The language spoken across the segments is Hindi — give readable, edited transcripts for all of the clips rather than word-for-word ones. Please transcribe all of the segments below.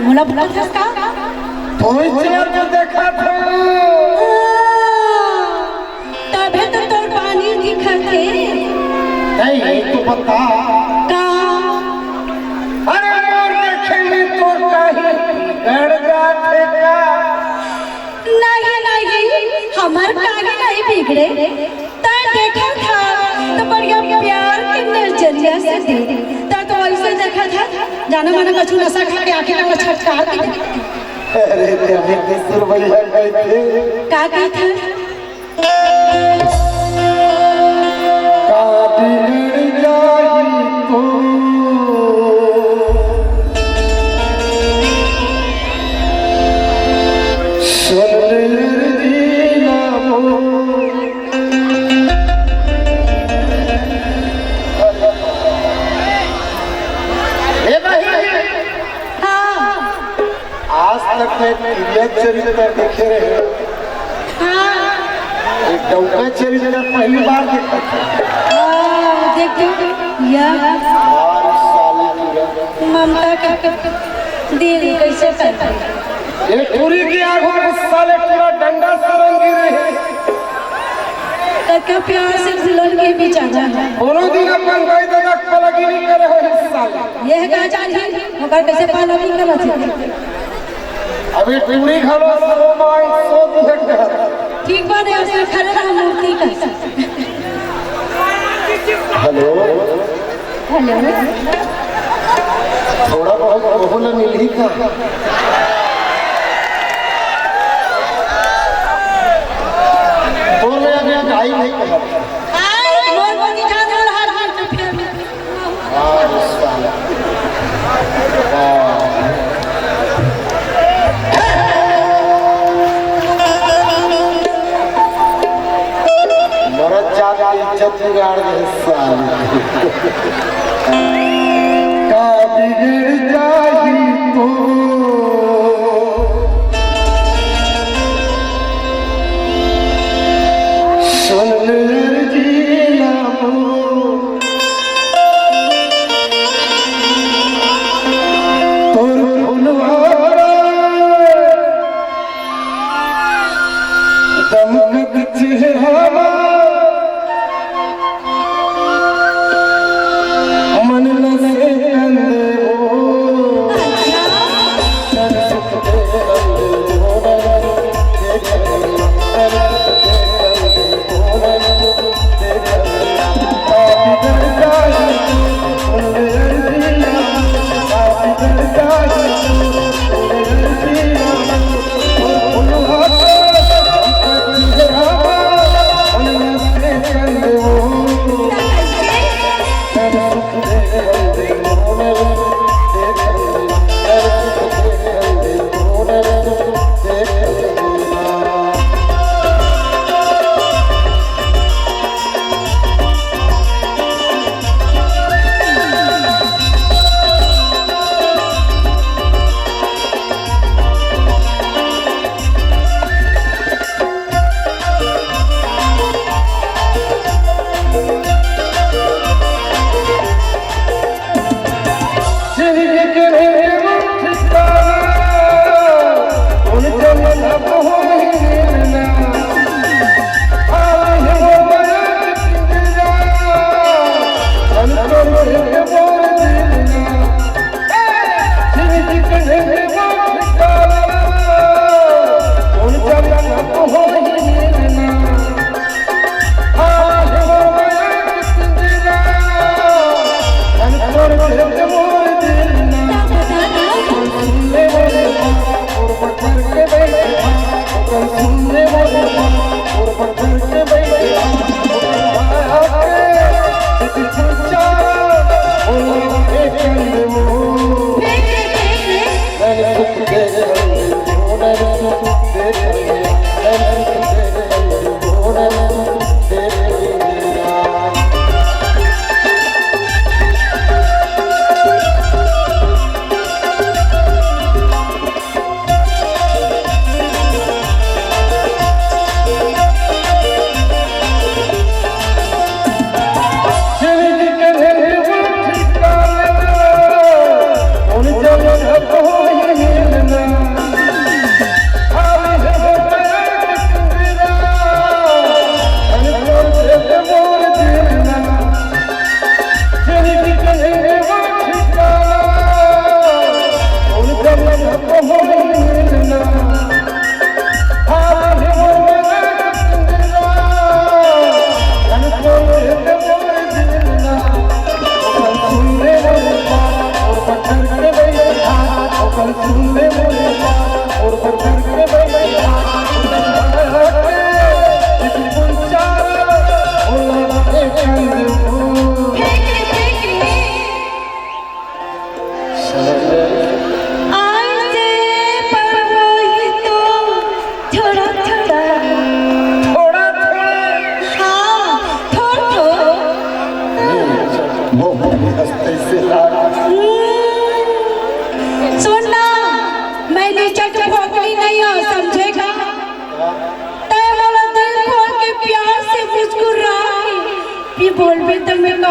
मोला बोला था का कोई चीज देखा था तबे तो तोर पानी दिखते नहीं तू बता का अरे मोर देखे में तोर काहे गड़ जाते का नहीं हमार काहे नहीं बिगड़े ता देखा था तो बढ़िया प्यार के नजरिया से दे ता तो ऐसे देखा था जाना माना कछु नशा खा के आंखें का छटका दी अरे तेरे के सुरवैया कहते का था का बिगड़ जाई तो सुन दीना मो ए भाई हां आज तक मैं ये चरित्र देखे रहे हां एक डौका चरित्र पहली बार देखा था देख यह और साली पूरा ममता का दिल कैसे करता है ये पूरी की आंखों में साले पूरा डंडा से रंगी रहे का प्यार से दुल्हन के बीच आ जा दोनों दिन अपन भाई दादा पलगी नहीं करे हो इस साल यह का जानी मगर कैसे पाला नहीं करत है अभी पूरी खालो सो माई सो दिया ठीक बात है उसे खड़े रहा मूर्ति का हेलो हेलो थोड़ा बहुत बहुल मिल ही का तो मैं अभी गाई नहीं कहा मोर मोदी जान हर हाल में फिर और साला मरद जात की इज्जत बिगाड़ दे साली का बिगड़ जाई तो मन लगे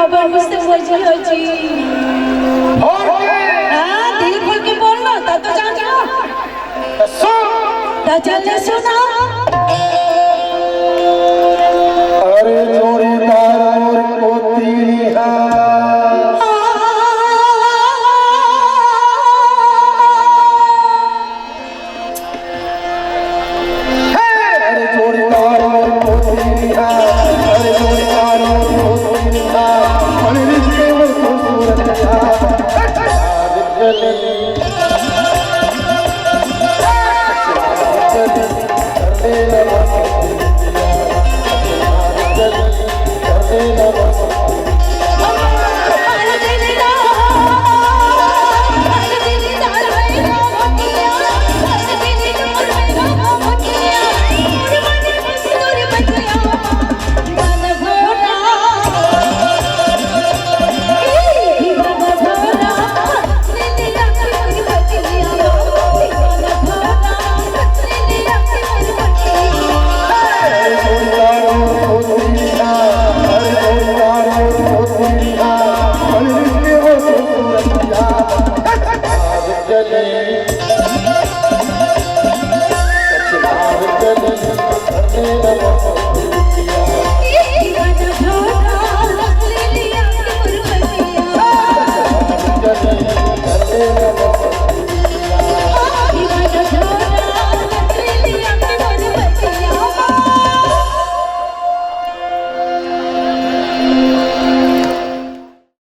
बाबा मुझसे मर्जी हो जी। और के हाँ दिल खोल के बोलना ता तो जान जाओ। तो सुन ता चल सुना। अरे जोड़ीदार